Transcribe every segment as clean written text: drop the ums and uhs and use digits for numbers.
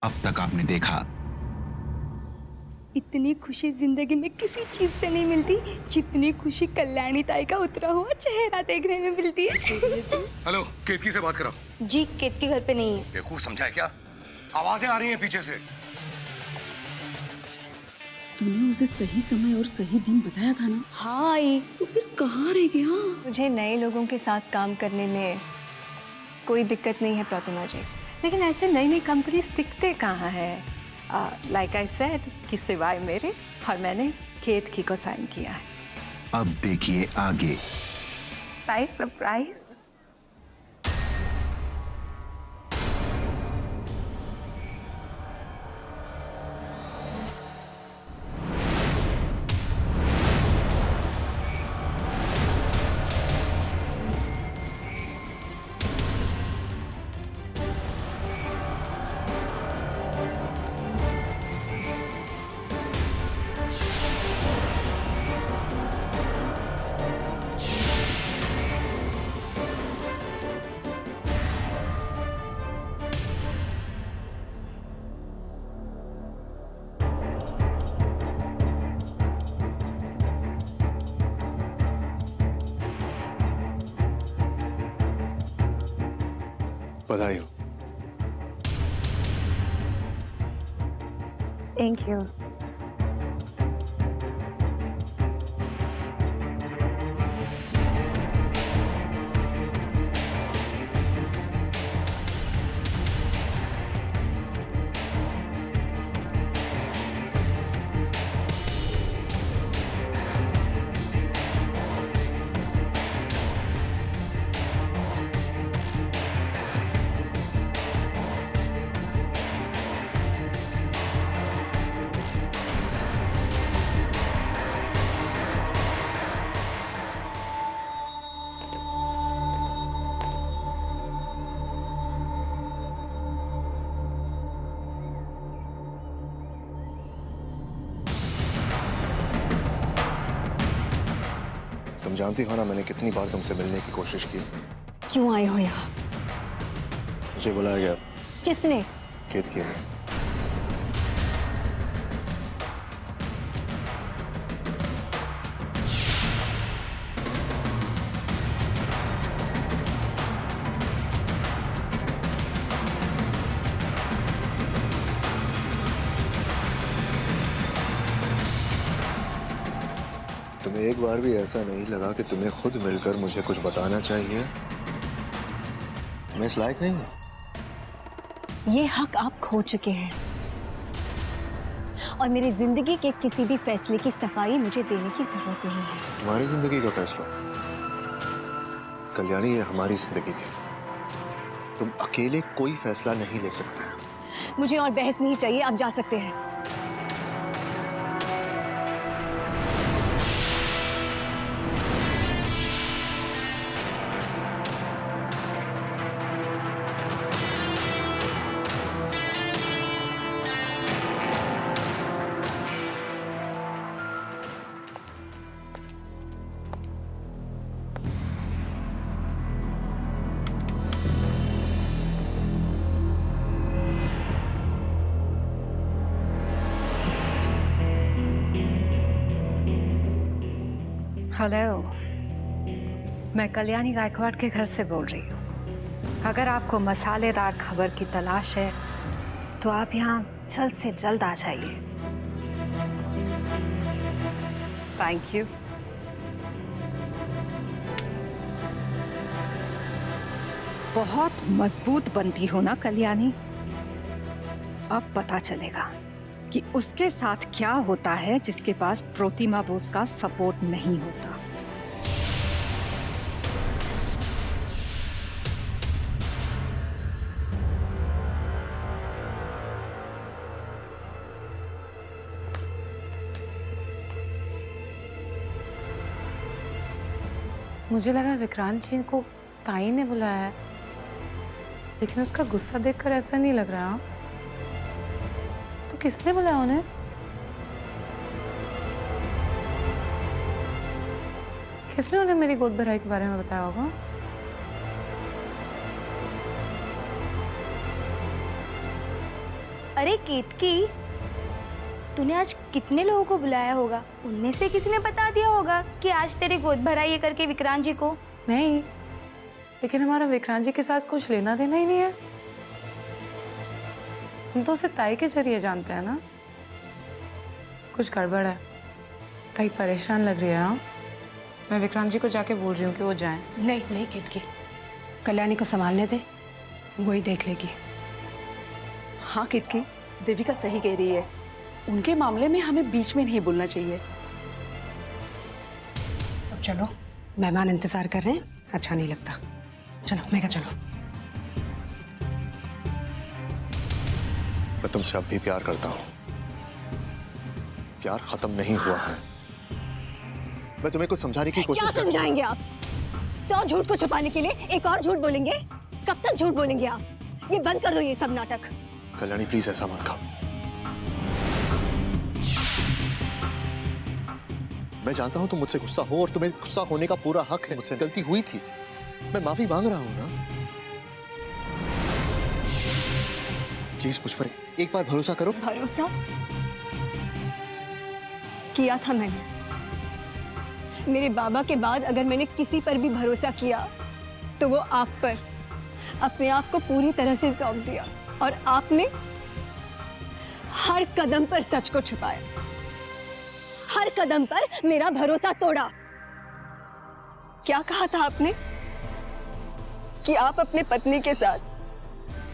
अब तक आपने देखा। इतनी खुशी जिंदगी में किसी चीज से नहीं मिलती जितनी खुशी कल्याणी ताई का उतरा हुआ चेहरा देखने में मिलती है। हेलो, केतकी से बात कर रहा हूँ। जी केतकी घर पे नहीं है। बेवकूफ समझा है क्या? आवाजें आ रही हैं पीछे से। तूने उसे सही समय और सही दिन बताया था ना? हाँ आई। तो फिर कहाँ रह गया? मुझे नए लोगों के साथ काम करने में कोई दिक्कत नहीं है प्रतिमा जी, लेकिन ऐसे नई नई कंपनीज टिकते कहाँ है? लाइक आई सेड कि सिवाय मेरे और मैंने केतकी को साइन किया है। अब देखिए आगे। सरप्राइज। बधाई हो। Thank you. तुम जानती हो ना मैंने कितनी बार तुमसे मिलने की कोशिश की। क्यों आए हो यहाँ? मुझे बुलाया गया था किसने? केतकी ने। तुम्हें एक बार भी ऐसा नहीं लगा कि तुम्हें खुद मिलकर मुझे कुछ बताना चाहिए? मैं इस लायक नहीं हूं। ये हक आप खो चुके हैं और मेरी जिंदगी के किसी भी फैसले की सफाई मुझे देने की जरूरत नहीं है। तुम्हारी जिंदगी का फैसला कल्याणी, ये हमारी जिंदगी थी। तुम अकेले कोई फैसला नहीं ले सकते। मुझे और बहस नहीं चाहिए, आप जा सकते हैं। हेलो, मैं कल्याणी गायकवाड़ के घर से बोल रही हूँ। अगर आपको मसालेदार खबर की तलाश है तो आप यहाँ जल्द से जल्द आ जाइए। Thank you. बहुत मजबूत बनती हो ना कल्याणी। अब पता चलेगा कि उसके साथ क्या होता है जिसके पास प्रतिमा बोस का सपोर्ट नहीं होता। मुझे लगा विक्रांत जी को ताई ने बुलाया है, लेकिन उसका गुस्सा देखकर ऐसा नहीं लग रहा। तो किसने बुलाया उन्हें? किसने उन्हें मेरी गोद भराई के बारे में बताया होगा? अरे केतकी, तूने आज कितने लोगों को बुलाया होगा? उनमें से किसी ने बता दिया होगा कि आज तेरी गोद भराई है करके विक्रांत जी को? नहीं, लेकिन हमारा विक्रांत जी के साथ कुछ लेना देना ही नहीं है। हम तो उसे ताई के जरिए जानते हैं ना। कुछ गड़बड़ है, ताई परेशान लग रही है। हाँ, मैं विक्रांत जी को जाके बोल रही हूँ कि वो जाएं। नहीं नहीं केतकी, कल्याणी को संभालने दे, वही देख लेगी। हाँ केतकी, देविका सही कह रही है। उनके मामले में हमें बीच में नहीं बोलना चाहिए। अब चलो, मेहमान इंतजार कर रहे हैं, अच्छा नहीं लगता। चलो मेघा चलो। मैं तुमसे अब भी प्यार करता हूँ। प्यार खत्म नहीं हुआ है। मैं तुम्हें कुछ समझाने की कोशिश क्या समझाएंगे आप? 100 झूठ को छुपाने के लिए एक और झूठ बोलेंगे? कब तक झूठ बोलेंगे आप? ये बंद कर दो ये सब नाटक। कल्याणी प्लीज ऐसा मत कहो। मैं जानता हूं तुम मुझसे गुस्सा हो और तुम्हें गुस्सा होने का पूरा हक है। मुझसे गलती हुई थी, मैं माफी मांग रहा हूं ना। प्लीज मुझ पर एक बार भरोसा करो। भरोसा किया था मैंने। मेरे बाबा के बाद अगर मैंने किसी पर भी भरोसा किया तो वो आप पर। अपने आप को पूरी तरह से सौंप दिया और आपने हर कदम पर सच को छुपाया। हर कदम पर मेरा भरोसा तोड़ा। क्या कहा था आपने? कि आप अपने पत्नी के साथ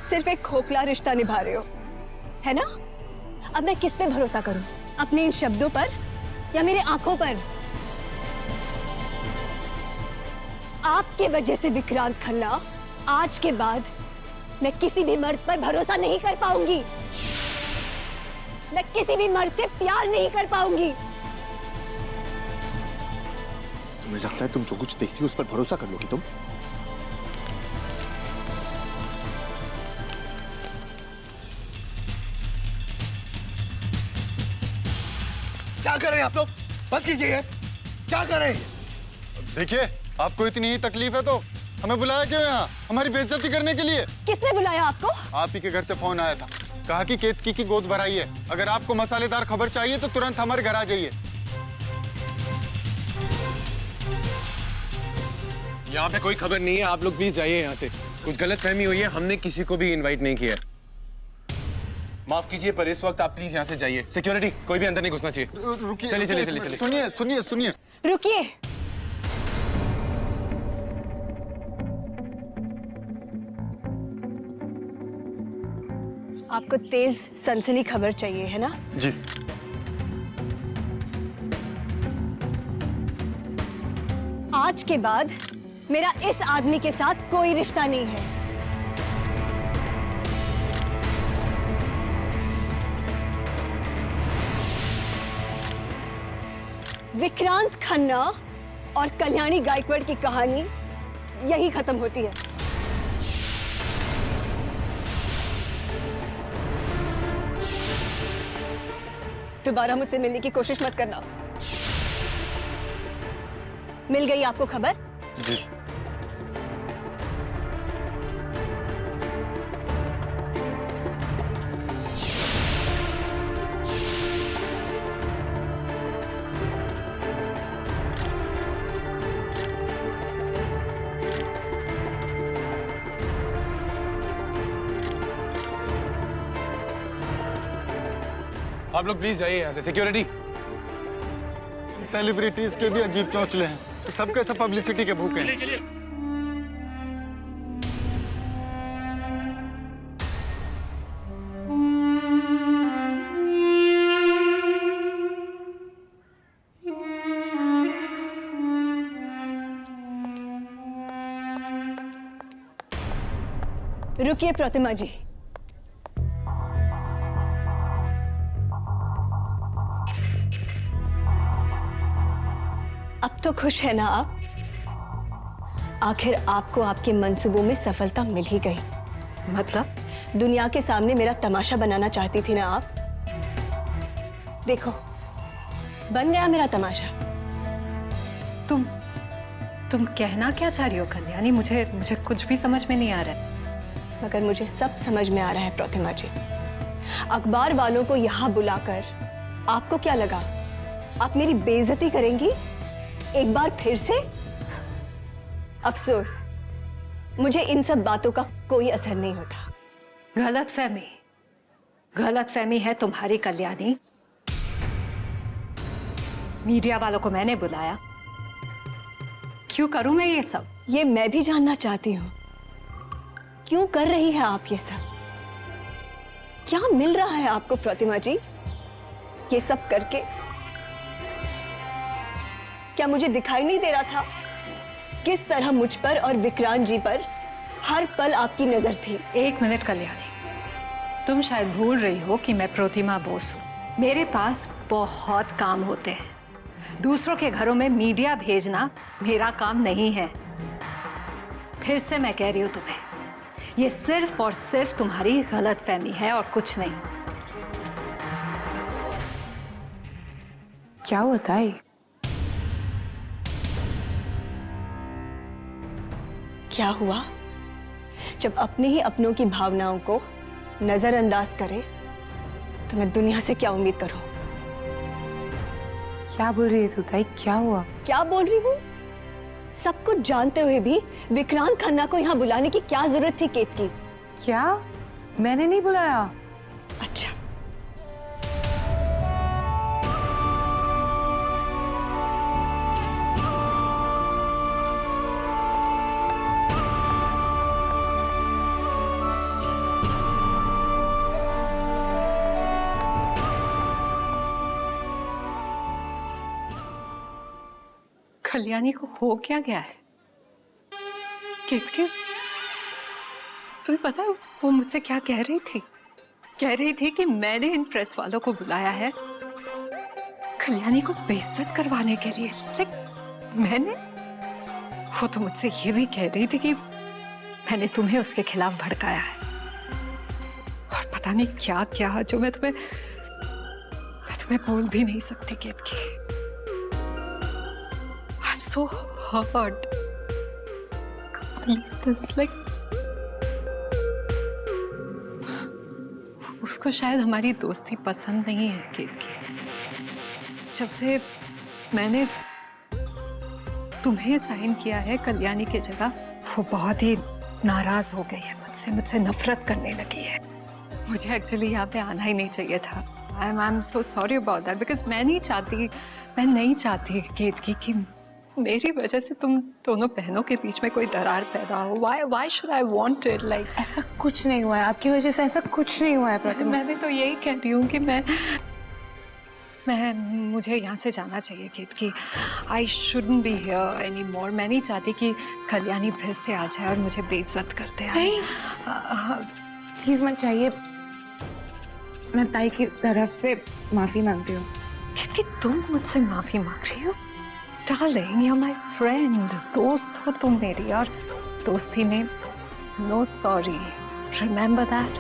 सिर्फ एक खोखला रिश्ता निभा रहे हो, है ना? अब मैं किस पे भरोसा करूं? अपने इन शब्दों पर या मेरे आंखों पर? आपके वजह से विक्रांत खन्ना, आज के बाद मैं किसी भी मर्द पर भरोसा नहीं कर पाऊंगी। मैं किसी भी मर्द से प्यार नहीं कर पाऊंगी। तुम्हें लगता है तुम जो कुछ देखती हो उस पर भरोसा कर लोगी तुम? क्या कर रहे हैं आप लोग? बंद कीजिए। क्या कर रहे हैं? देखिए, आपको इतनी ही तकलीफ है तो हमें बुलाया क्यों यहाँ? हमारी बेइज्जती करने के लिए। किसने बुलाया आपको? आप ही के घर से फोन आया था, कहा कि केतकी की गोद भराई है। अगर आपको मसालेदार खबर चाहिए तो तुरंत हमारे घर आ जाइए। यहाँ पे कोई खबर नहीं है, आप लोग प्लीज जाइए यहाँ से। कुछ गलत फहमी हुई है, हमने किसी को भी इनवाइट नहीं किया। माफ कीजिए पर इस वक्त आप प्लीज यहाँ से जाइए। सिक्योरिटी, कोई भी अंदर नहीं घुसना चाहिए। रुकिए, चलिए चलिए चलिए चलिए। सुनिए सुनिए सुनिए। रुकिए। आपको तेज सनसनी खबर चाहिए है ना? जी। आज के बाद मेरा इस आदमी के साथ कोई रिश्ता नहीं है। विक्रांत खन्ना और कल्याणी गायकवाड़ की कहानी यही खत्म होती है। दोबारा मुझसे मिलने की कोशिश मत करना। मिल गई आपको खबर? जी। आप लोग प्लीज जाइए यहाँ से। सिक्योरिटी। सेलिब्रिटीज के भी अजीब चौंचले हैं, सबके सब पब्लिसिटी के भूखे हैं। रुकिए प्रतिमा जी। अब तो खुश है ना आप? आखिर आपको आपके मंसूबों में सफलता मिल ही गई। मतलब? दुनिया के सामने मेरा तमाशा बनाना चाहती थी ना आप? देखो, बन गया मेरा तमाशा। तुम कहना क्या चाह रही हो कल्याणी? मुझे कुछ भी समझ में नहीं आ रहा है। मगर मुझे सब समझ में आ रहा है प्रतिमा जी। अखबार वालों को यहाँ बुलाकर आपको क्या लगा, आप मेरी बेइज्जती करेंगी एक बार फिर से? अफसोस, मुझे इन सब बातों का कोई असर नहीं होता। गलतफहमी है तुम्हारी कल्याणी। मीडिया वालों को मैंने बुलाया, क्यों करूं मैं ये सब? ये मैं भी जानना चाहती हूँ, क्यों कर रही है आप ये सब? क्या मिल रहा है आपको प्रतिमा जी ये सब करके? क्या मुझे दिखाई नहीं दे रहा था किस तरह मुझ पर और विक्रांत जी पर हर पल आपकी नजर थी? एक मिनट कल्याणी, तुम शायद भूल रही हो कि मैं प्रोतिमा बोस हूँ। मेरे पास बहुत काम होते हैं। दूसरों के घरों में मीडिया भेजना मेरा काम नहीं है। फिर से मैं कह रही हूँ तुम्हें, ये सिर्फ और सिर्फ तुम्हारी गलतफहमी है और कुछ नहीं। क्या हुआ ताई? क्या हुआ? जब अपने ही अपनों की भावनाओं को नजरअंदाज करे तो मैं दुनिया से क्या उम्मीद करूं? क्या बोल रही है तू ताई? क्या हुआ? क्या बोल रही हूँ? सब कुछ जानते हुए भी विक्रांत खन्ना को यहाँ बुलाने की क्या जरूरत थी केतकी? क्या? मैंने नहीं बुलाया। अच्छा, कल्याणी को हो क्या गया है? केतकी, तुम्हें पता है वो मुझसे क्या कह रही थी? कह रही थी कि मैंने इन प्रेस वालों को बुलाया है कल्याणी को बेइज्जत करवाने के लिए। मैंने? वो तो मुझसे ये भी कह रही थी कि मैंने तुम्हें उसके खिलाफ भड़काया है, और पता नहीं क्या क्या जो मैं तुम्हें बोल भी नहीं सकती केतकी। I'm so hurt. Can't believe this. उसको शायद हमारी दोस्ती पसंद नहीं है केतकी। जब से मैंने तुम्हें साइन किया है कल्याणी की जगह, वो बहुत ही नाराज हो गई है मुझसे नफरत करने लगी है। मुझे एक्चुअली यहाँ पे आना ही नहीं चाहिए था। I'm so sorry about that because मैं नहीं चाहती केतकी कि मेरी वजह से तुम दोनों बहनों के बीच में कोई दरार पैदा हो। Why should I want it? ऐसा कुछ नहीं हुआ है, आपकी वजह से ऐसा कुछ नहीं हुआ है प्रतिमा। मैं भी तो यही कह रही हूँ कि मुझे यहाँ से जाना चाहिए केतकी। I shouldn't be here anymore. मैं नहीं चाहती कि कल्याणी फिर से आ जाए और मुझे बेइज्जत कर दे। प्लीज मत चाहिए, मैं ताई की तरफ से माफी मांगती हूँ। केतकी, तुम मुझसे माफी मांग रही हो? Darling, you're my friend. दोस्त हो तुम मेरी, और दोस्ती में no sorry. Remember that?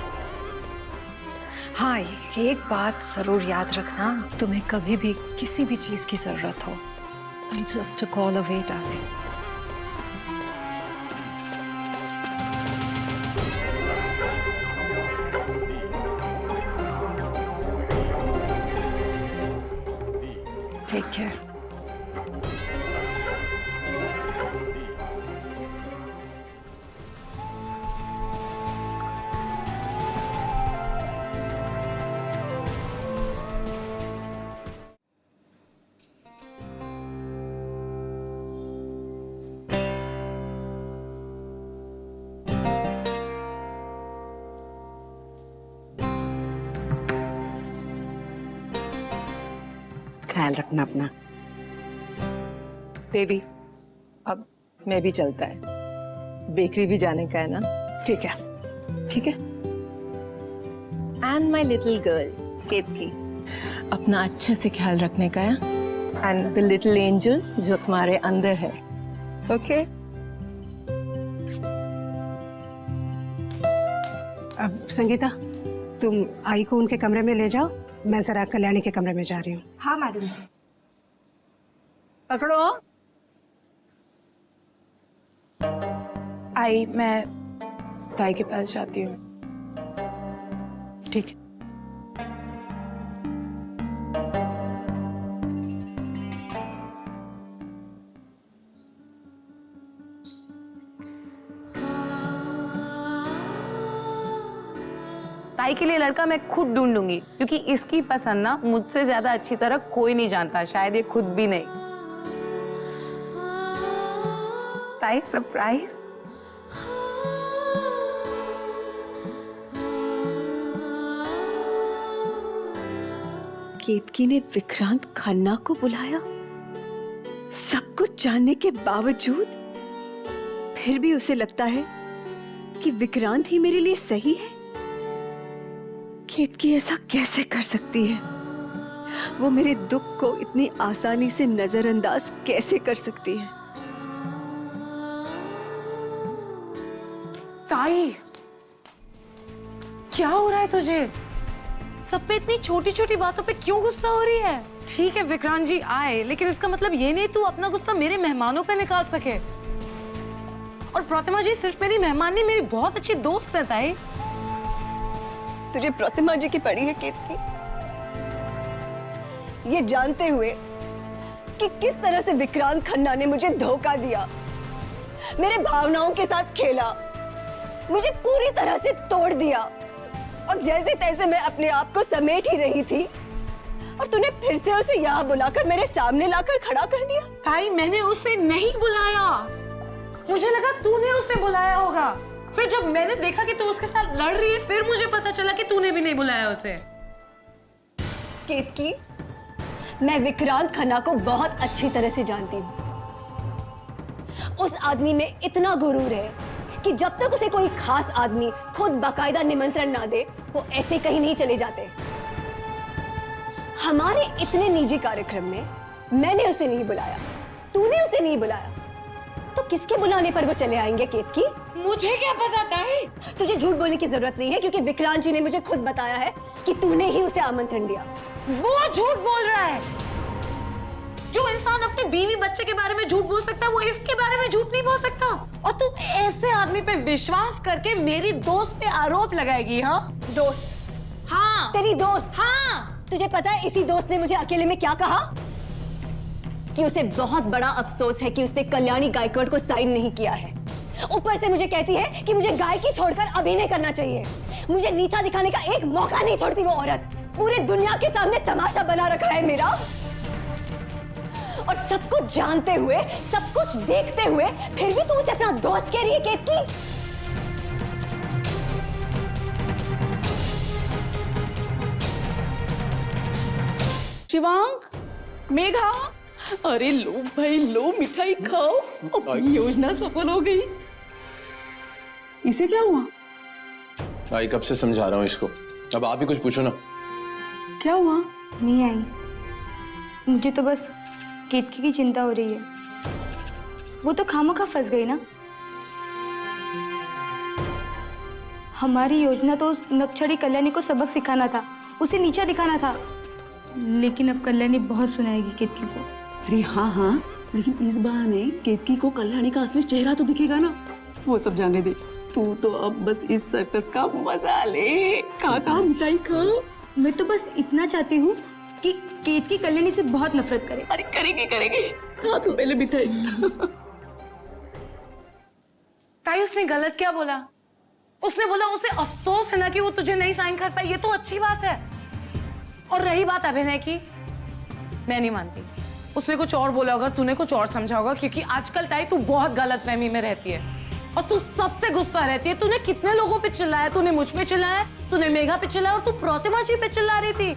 हाँ, एक बात जरूर याद रखना, तुम्हें कभी भी किसी भी चीज की जरूरत हो, I'm just a call away, darling. Take care. ख्याल रखना अपना। देवी, अब मैं भी चलता है, बेकरी भी जाने का है ना? ठीक है। ठीक है। एंड माई लिटिल गर्ल केतकी, अपना अच्छे से ख्याल रखने का है, एंड द लिटिल एंजल जो तुम्हारे अंदर है। ओके? अब संगीता, तुम आई को उनके कमरे में ले जाओ, मैं जरा कल्याणी के कमरे में जा रही हूँ। हाँ मैडम जी। पकड़ो। आई, मैं ताई के पास जाती हूँ। ठीक है। ताई के लिए लड़का मैं खुद ढूंढूंगी, क्योंकि इसकी पसंद ना मुझसे ज्यादा अच्छी तरह कोई नहीं जानता, शायद ये खुद भी नहीं। ताई सरप्राइज। केतकी ने विक्रांत खन्ना को बुलाया, सब कुछ जानने के बावजूद फिर भी उसे लगता है कि विक्रांत ही मेरे लिए सही है। केतकी ऐसा कैसे कर सकती है? वो मेरे दुख को इतनी आसानी से नजरअंदाज कैसे कर सकती है? ताई, क्या हो रहा है तुझे? सब पे इतनी छोटी छोटी बातों पे क्यों गुस्सा हो रही है? ठीक है विक्रांत जी आए, लेकिन इसका मतलब ये नहीं तू अपना गुस्सा मेरे मेहमानों पे निकाल सके। और प्रतिमा जी सिर्फ मेरी मेहमान नहीं, मेरी बहुत अच्छी दोस्त है ताई। तुझे प्रतिमा जी की पड़ी है केतकी, ये जानते हुए कि किस तरह से विक्रांत खन्ना ने मुझे धोखा दिया, मेरे भावनाओं के साथ खेला, मुझे पूरी तरह से तोड़ दिया, और जैसे तैसे मैं अपने आप को समेट ही रही थी और तूने फिर से उसे यहाँ बुलाकर मेरे सामने लाकर खड़ा कर दिया। ताई मैंने उसे नहीं बुलाया, मुझे लगा तूने उसे बुलाया होगा। फिर जब मैंने देखा कि तू उसके साथ लड़ रही है, फिर मुझे पता चला कि तूने भी नहीं बुलाया उसे। केतकी, मैं विक्रांत खन्ना को बहुत अच्छी तरह से जानती हूँ। उस आदमी में इतना गुरूर है कि जब तक उसे कोई खास आदमी खुद बाकायदा निमंत्रण ना दे, वो ऐसे कहीं नहीं चले जाते। हमारे इतने निजी कार्यक्रम में मैंने उसे नहीं बुलाया, तूने उसे नहीं बुलाया, तो किसके बुलाने पर वो चले आएंगे केतकी? मुझे क्या पता ताई? तुझे झूठ बोलने की जरूरत नहीं है, क्योंकि विक्रांत जी ने मुझे खुद बताया है कि तूने ही उसे आमंत्रण दिया। वो झूठ बोल रहा है। जो इंसान अपने बीवी बच्चे के बारे में झूठ बोल सकता है, वो इसके बारे में झूठ नहीं बोल सकता। और तू ऐसे आदमी पे विश्वास करके मेरी दोस्त पे आरोप लगाएगी? हाँ दोस्त? हाँ तेरी दोस्त? हाँ। तुझे पता है इसी दोस्त ने मुझे अकेले में क्या कहा? कि उसे बहुत बड़ा अफसोस है कि उसने कल्याणी गायकवाड़ को साइन नहीं किया है। ऊपर से मुझे कहती है कि मुझे गायकी छोड़कर अभिनय करना चाहिए। मुझे नीचा दिखाने का एक मौका नहीं छोड़ती वो औरत। पूरी दुनिया के सामने तमाशा बना रखा है मेरा। और सब कुछ जानते हुए, सब कुछ देखते हुए, फिर भी तू उसे अपना दोस्त कह रही है केतकी? शिवांग, मेघा, अरे लो भाई लो, मिठाई खाओ, अपनी योजना सफल हो गई। इसे क्या हुआ? आई कब से समझा रहा हूँ इसको, अब आप ही कुछ पूछो ना। क्या हुआ? नहीं आई, मुझे तो बस केतकी की चिंता हो रही है। वो तो खामखा फंस गई ना। हमारी योजना तो उस नक्शड़ी कल्याणी को सबक सिखाना था, उसे नीचा दिखाना था। लेकिन अब कल्याणी बहुत सुनाएगी केतकी को। अरे हाँ हाँ, लेकिन इस बहाने केतकी को कल्याणी का असली चेहरा तो दिखेगा ना। वो सब जाने दे, तू तो अब बस इस सर्कस का मजा ले। खा मिठाई खा। मैं तो बस इतना चाहती हूँ कि केतकी कल्याणी से बहुत नफरत करे। अरे करेगी करेगी, खा तू पहले मिठाई। ताई उसने गलत क्या बोला? उसने बोला उसे अफसोस है ना कि वो तुझे नहीं साइन कर पाई, ये तो अच्छी बात है। और रही बात अभिनय की, मैं नहीं मानती। उसने कुछ और बोला होगा, तूने कुछ और समझा होगा, क्योंकि आजकल ताई तू बहुत गलतफहमी में रहती है और तू सबसे गुस्सा रहती है। तूने कितने लोगों पे चिल्लाया? तूने मुझ पे चिल्लाया, तूने मेघा पे चिल्लाया, और तू प्रतिमा जी पे चिल्ला रही थी।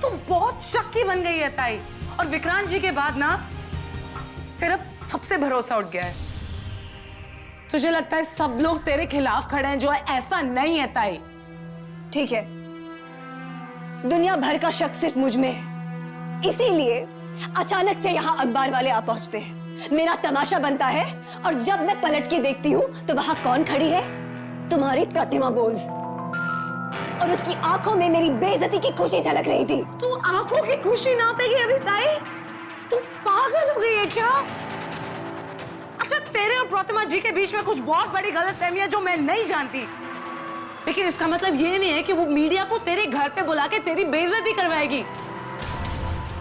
तू बहुत शक्की बन गई है ताई। और विक्रांत जी के बाद ना फिर अब सबसे भरोसा उठ गया है। तुझे लगता है सब लोग तेरे खिलाफ खड़े हैं, जो है ऐसा नहीं है ताई। ठीक है, दुनिया भर का शक सिर्फ मुझ में है, इसीलिए अचानक से यहाँ अखबार वाले आ पहुंचते हैं, मेरा तमाशा बनता है। और जब मैं पलट के देखती हूँ तो वहां कौन खड़ी है? तुम्हारी प्रतिमा बोस। और उसकी आंखों में मेरी बेइज्जती की खुशी झलक रही थी। तू आंखों की खुशी ना पेगी अभी ताई? तू पागल हो गई है क्या? अच्छा, तेरे और प्रतिमा जी के बीच में कुछ बहुत बड़ी गलतफहमी है जो मैं नहीं जानती, लेकिन इसका मतलब ये नहीं है कि वो मीडिया को तेरे घर पे बुला के तेरी बेइज्जती करवाएगी।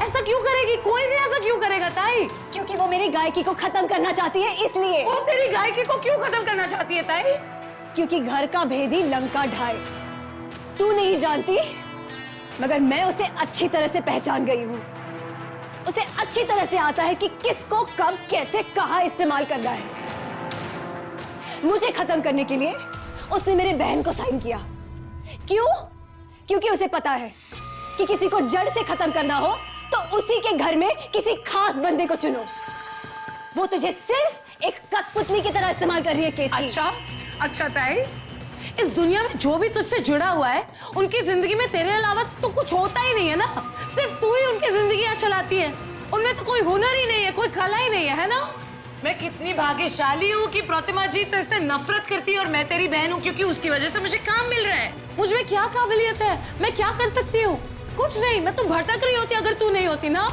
ऐसा क्यों करेगी? कोई भी ऐसा क्यों करेगा ताई? क्योंकि वो मेरी गायकी को खत्म करना चाहती है, इसलिए। वो तेरी गायकी को क्यों खत्म करना चाहती है ताई? क्योंकि घर का भेदी लंका ढाए। तू नहीं जानती, मगर मैं उसे अच्छी तरह से पहचान गई हूं। उसे अच्छी तरह से आता है कि किसको कब कैसे कहां इस्तेमाल करना है। मुझे खत्म करने के लिए उसने मेरे बहन को साइन किया। क्यों? क्योंकि उसे पता है कि किसी को जड़ से खत्म करना हो तो उसी के घर में किसी खास बंदे को चुनो। वो तुझे सिर्फ एक कठपुतली की तरह इस्तेमाल कर रही है केतकी। अच्छा ताई, इस दुनिया में जो भी तुझसे जुड़ा हुआ है उनकी जिंदगी में तेरे अलावा तो कुछ होता ही नहीं है ना। सिर्फ तू ही उनकी जिंदगी चलाती है। उनमें तो कोई हुनर ही नहीं है, कोई कला ही नहीं है ना। मैं कितनी भाग्यशाली हूँ कि प्रतिमा जी तेरे से नफरत करती है और मैं तेरी बहन हूँ, क्योंकि उसकी वजह से मुझे काम मिल रहा है। मुझ में क्या काबिलियत है, मैं क्या कर सकती हूँ? कुछ नहीं। मैं तो भटक रही होती अगर तू नहीं होती ना।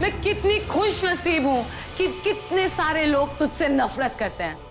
मैं कितनी खुश नसीब हूँ कि कितने सारे लोग तुझसे नफरत करते हैं।